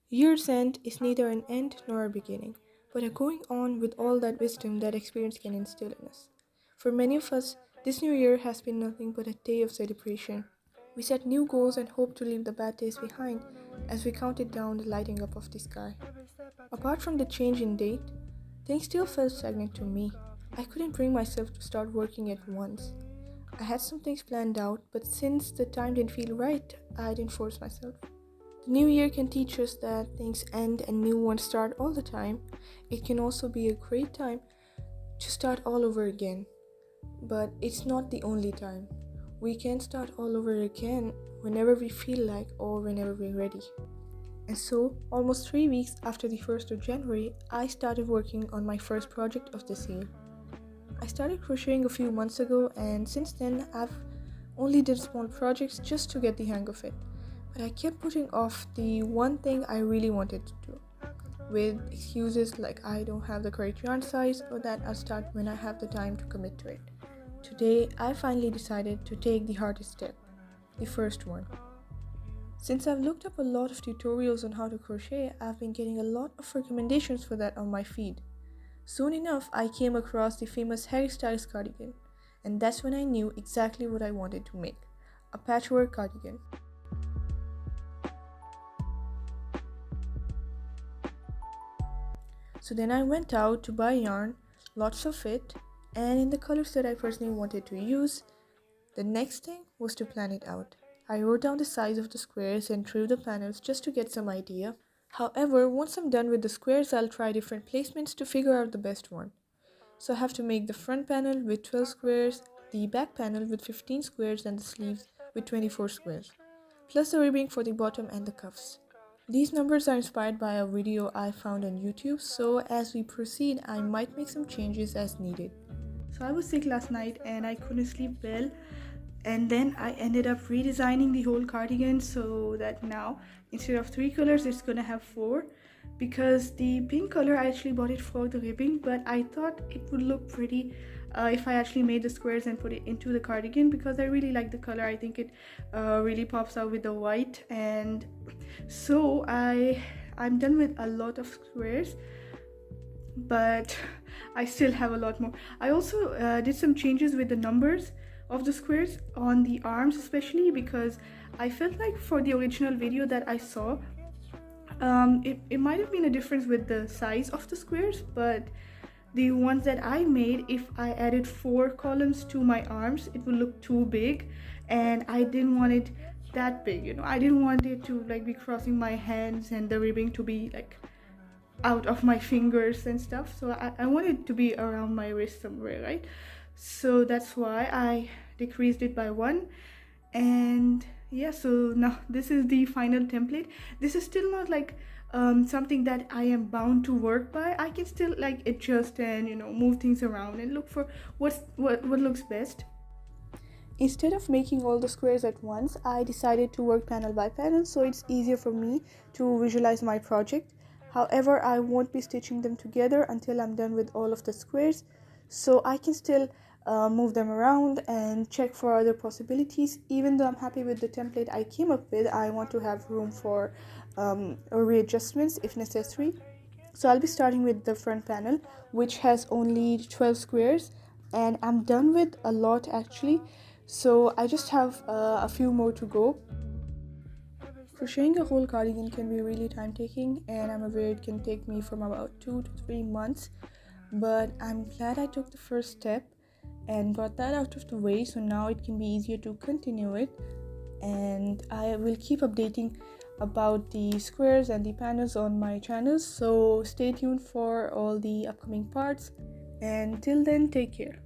Year's end is neither an end nor a beginning, but a going on with all that wisdom that experience can instill in us. For many of us, this new year has been nothing but a day of celebration. We set new goals and hope to leave the bad days behind as we counted down the lighting up of the sky. Apart from the change in date, things still felt stagnant to me. I couldn't bring myself to start working at once. I had some things planned out, but since the time didn't feel right, I didn't force myself. The new year can teach us that things end and new ones start all the time. It can also be a great time to start all over again. But it's not the only time. We can start all over again whenever we feel like or whenever we're ready. And so, almost 3 weeks after the 1st of January, I started working on my first project of this year. I started crocheting a few months ago, and since then I've only did small projects just to get the hang of it. But I kept putting off the one thing I really wanted to do, with excuses like I don't have the correct yarn size or that I'll start when I have the time to commit to it. Today, I finally decided to take the hardest step, the first one. Since I've looked up a lot of tutorials on how to crochet, I've been getting a lot of recommendations for that on my feed. Soon enough, I came across the famous Harry Styles cardigan, and that's when I knew exactly what I wanted to make, a patchwork cardigan. So then I went out to buy yarn, lots of it, and in the colors that I personally wanted to use. The next thing was to plan it out. I wrote down the size of the squares and drew the panels just to get some idea. However, once I'm done with the squares, I'll try different placements to figure out the best one. So I have to make the front panel with 12 squares, the back panel with 15 squares, and the sleeves with 24 squares, plus the ribbing for the bottom and the cuffs. These numbers are inspired by a video I found on YouTube, so as we proceed, I might make some changes as needed. So I was sick last night and I couldn't sleep well, and then I ended up redesigning the whole cardigan so that now instead of 3 colors it's gonna have 4, because the pink color I actually bought it for the ribbing, but I thought it would look pretty if I actually made the squares and put it into the cardigan, because I really like the color. I think it really pops out with the white, and so I'm done with a lot of squares, but I still have a lot more. I also did some changes with the numbers of the squares on the arms, especially because I felt like for the original video that I saw, it might have been a difference with the size of the squares, but the ones that I made, if I added 4 columns to my arms, it would look too big, and I didn't want it that big, I didn't want it to like be crossing my hands and the ribbing to be like out of my fingers and stuff. So I wanted it to be around my wrist somewhere, right? So that's why I decreased it by 1. And yeah, so now this is the final template. This is still not like something that I am bound to work by. I can still like adjust and move things around and look for what looks best. Instead of making all the squares at once, I decided to work panel by panel so it's easier for me to visualize my project. However, I won't be stitching them together until I'm done with all of the squares, so I can still move them around and check for other possibilities. Even though I'm happy with the template I came up with, I want to have room for readjustments if necessary. So I'll be starting with the front panel, which has only 12 squares, and I'm done with a lot actually, so I just have a few more to go. Crocheting a whole cardigan can be really time taking, and I'm aware it can take me from about 2 to 3 months, but I'm glad I took the first step and got that out of the way, so now it can be easier to continue it. And I will keep updating about the squares and the panels on my channel, so stay tuned for all the upcoming parts, and till then, take care.